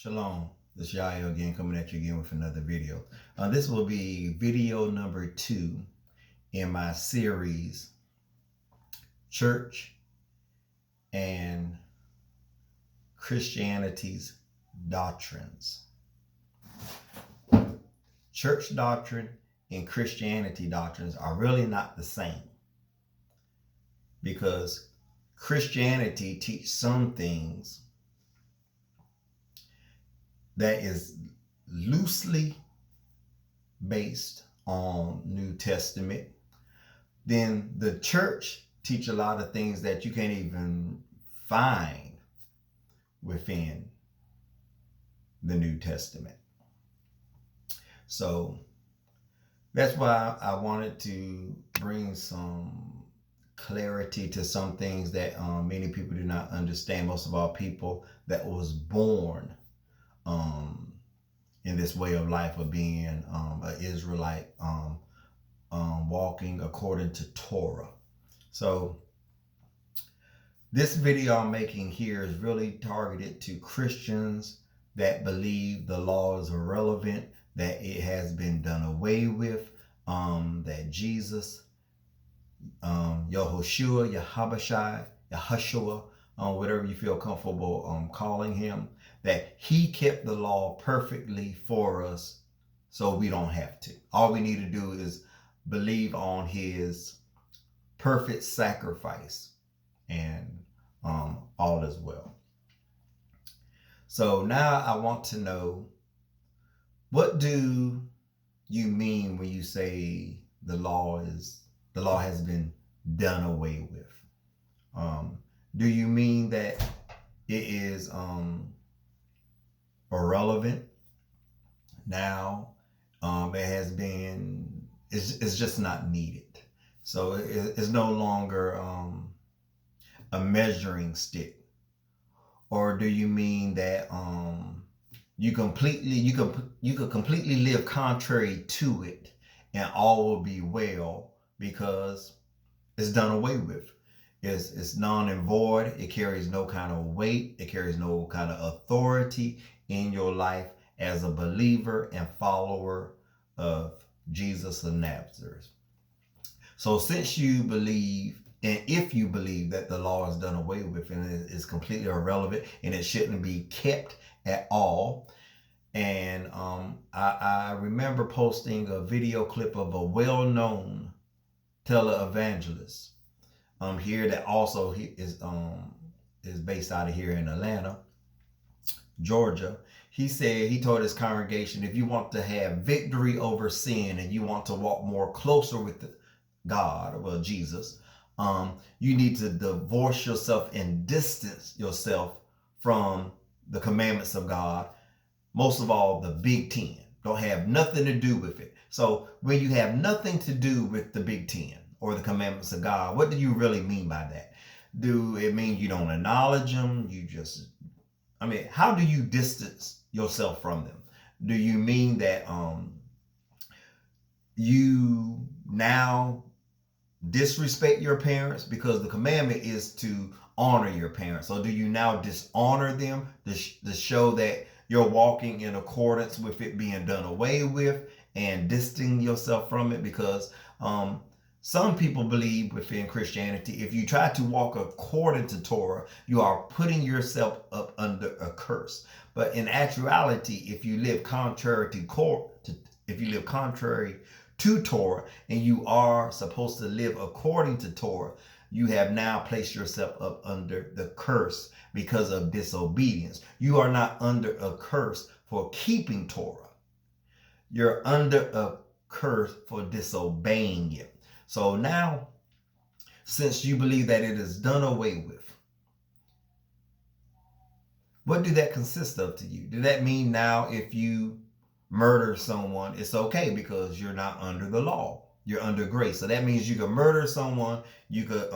Shalom, this is Yael again, coming at you again with another video. This will be video number 2 in my series, Church and Christianity's Doctrines. Church doctrine and Christianity doctrines are really not the same, because Christianity teaches some things that is loosely based on New Testament. Then the church teach a lot of things that you can't even find within the New Testament. So that's why I wanted to bring some clarity to some things that many people do not understand. Most of all, people that was born in this way of life of being an Israelite, walking according to Torah. So this video I'm making here is really targeted to Christians that believe the law is irrelevant, that it has been done away with, that Jesus, Yahushua, Yahushua, whatever you feel comfortable calling him, that he kept the law perfectly for us so we don't have to. All we need to do is believe on his perfect sacrifice, and all is well. So now I want to know, what do you mean when you say the law has been done away with? Do you mean that it is irrelevant now? It has been, it's just not needed. So it's no longer a measuring stick. Or do you mean that you could completely live contrary to it and all will be well because it's done away with? It's non and void. It carries no kind of weight. It carries no kind of authority in your life as a believer and follower of Jesus of Nazareth. So since you believe, and if you believe that the law is done away with and it is completely irrelevant and it shouldn't be kept at all, and I remember posting a video clip of a well-known televangelist here that also is based out of here in Atlanta, Georgia. He said, he told his congregation, if you want to have victory over sin and you want to walk more closer with God, well, Jesus, you need to divorce yourself and distance yourself from the commandments of God. Most of all, the Big Ten. Don't have nothing to do with it. So when you have nothing to do with the Big Ten or the commandments of God, what do you really mean by that? Do it mean you don't acknowledge them? How do you distance yourself from them? Do you mean that you now disrespect your parents, because the commandment is to honor your parents? Or do you now dishonor them to show that you're walking in accordance with it being done away with and distancing yourself from it? Because some people believe within Christianity, if you try to walk according to Torah, you are putting yourself up under a curse. But in actuality, if you live contrary to Torah, and you are supposed to live according to Torah, you have now placed yourself up under the curse because of disobedience. You are not under a curse for keeping Torah. You're under a curse for disobeying it. So now, since you believe that it is done away with, what do that consist of to you? Does that mean now if you murder someone, it's okay because you're not under the law? You're under grace. So that means you could murder someone, you could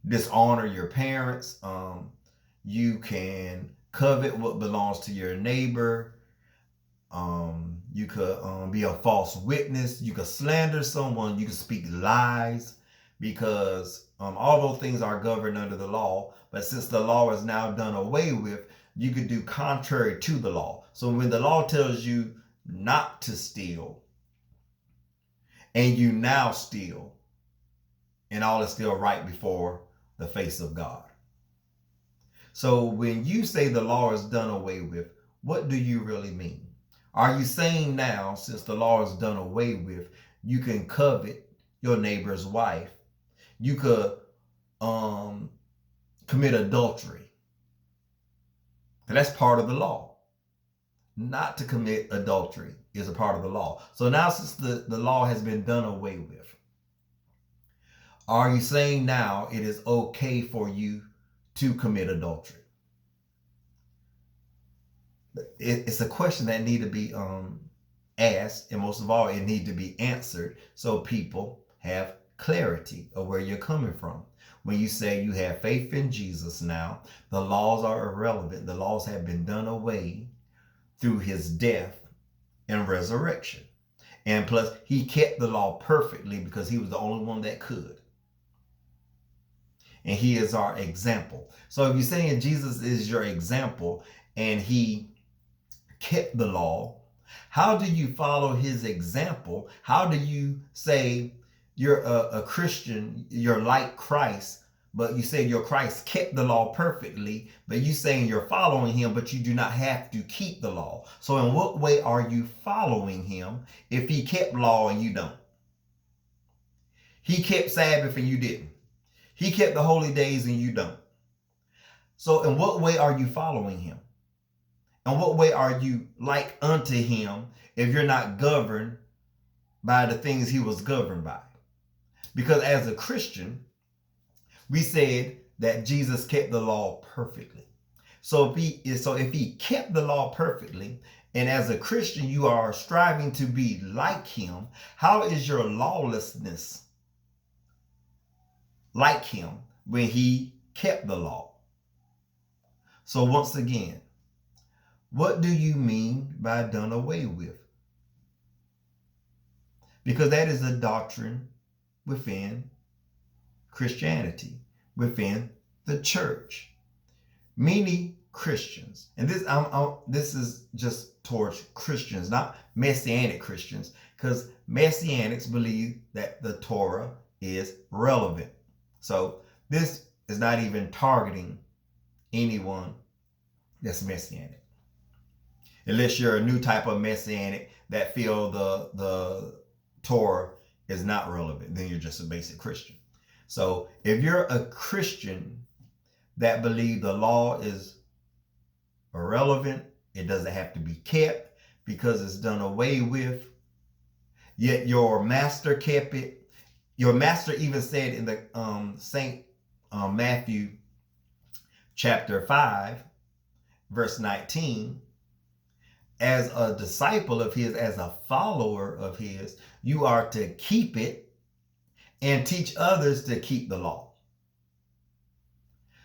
dishonor your parents, you can covet what belongs to your neighbor, you could be a false witness, you could slander someone, you could speak lies, because all those things are governed under the law. But since the law is now done away with, you could do contrary to the law. So when the law tells you not to steal and you now steal, and all is still right before the face of God. So when you say the law is done away with, what do you really mean? Are you saying now, since the law is done away with, you can covet your neighbor's wife? You could commit adultery. That's part of the law. Not to commit adultery is a part of the law. So now since the law has been done away with, are you saying now it is okay for you to commit adultery? It's a question that need to be asked, and most of all, it need to be answered so people have clarity of where you're coming from. When you say you have faith in Jesus now, the laws are irrelevant. The laws have been done away through his death and resurrection. And plus, he kept the law perfectly because he was the only one that could. And he is our example. So if you're saying Jesus is your example and he kept the law, how do you follow his example? How do you say you're a Christian, you're like Christ, but you say your Christ kept the law perfectly, but you saying you're following him, but you do not have to keep the law? So in what way are you following him if he kept law and you don't? He kept Sabbath and you didn't. He kept the holy days and you don't. So in what way are you following him? In what way are you like unto him if you're not governed by the things he was governed by? Because as a Christian, we said that Jesus kept the law perfectly. So if he kept the law perfectly, and as a Christian you are striving to be like him, how is your lawlessness like him when he kept the law? So once again, what do you mean by done away with? Because that is a doctrine within Christianity, within the church. Many Christians, and this is just towards Christians, not Messianic Christians, because Messianics believe that the Torah is relevant. So this is not even targeting anyone that's Messianic. Unless you're a new type of Messianic that feel the Torah is not relevant, then you're just a basic Christian. So if you're a Christian that believe the law is irrelevant, it doesn't have to be kept because it's done away with, yet your master kept it. Your master even said in the St. Matthew chapter 5, verse 19, as a disciple of his, as a follower of his, you are to keep it and teach others to keep the law.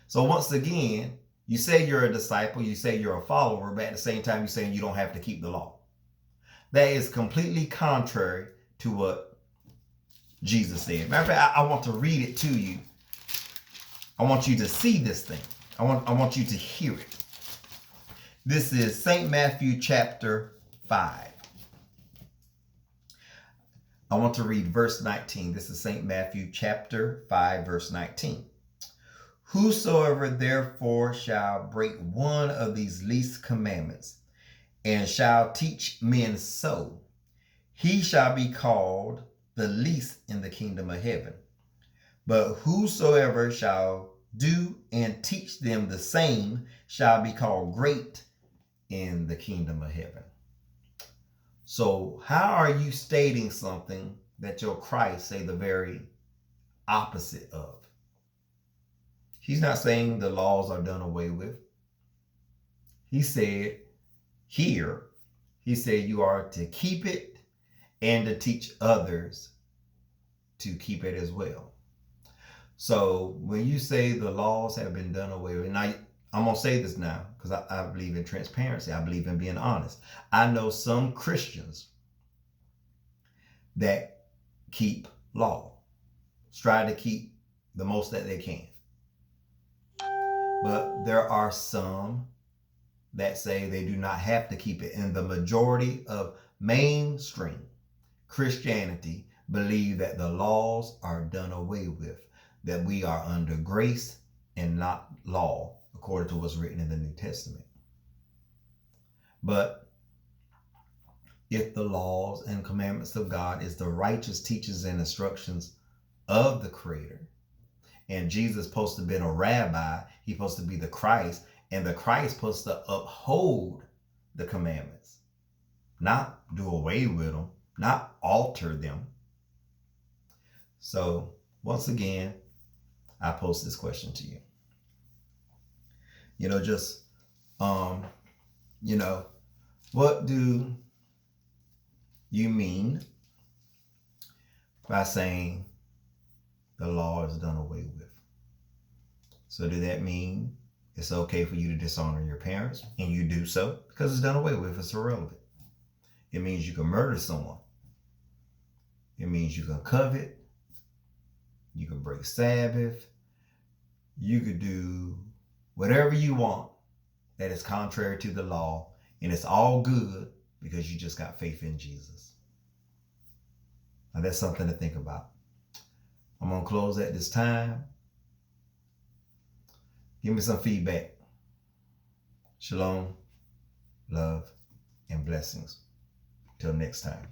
So once again, you say you're a disciple, you say you're a follower, but at the same time, you're saying you don't have to keep the law. That is completely contrary to what Jesus said. Matter of fact, I want to read it to you. I want you to see this thing. I want you to hear it. This is St. Matthew chapter 5. I want to read verse 19. This is St. Matthew chapter 5, verse 19. Whosoever therefore shall break one of these least commandments and shall teach men so, he shall be called the least in the kingdom of heaven. But whosoever shall do and teach them the same shall be called great in the kingdom of heaven. So how are you stating something that your Christ say the very opposite of? He's not saying the laws are done away with. He said here, he said you are to keep it and to teach others to keep it as well. So when you say the laws have been done away with, and I'm going to say this now because I believe in transparency. I believe in being honest. I know some Christians that keep law, try to keep the most that they can. But there are some that say they do not have to keep it. And the majority of mainstream Christianity believe that the laws are done away with, that we are under grace and not law, according to what's written in the New Testament. But if the laws and commandments of God is the righteous teachings and instructions of the Creator, and Jesus supposed to have been a rabbi, he's supposed to be the Christ, and the Christ supposed to uphold the commandments, not do away with them, not alter them. So once again, I pose this question to you. Just what do you mean by saying the law is done away with? So did that mean it's okay for you to dishonor your parents and you do so because it's done away with? It's irrelevant. It means you can murder someone. It means you can covet. You can break Sabbath. You could do whatever you want that is contrary to the law, and it's all good because you just got faith in Jesus. Now that's something to think about. I'm going to close at this time. Give me some feedback. Shalom, love, and blessings. Till next time.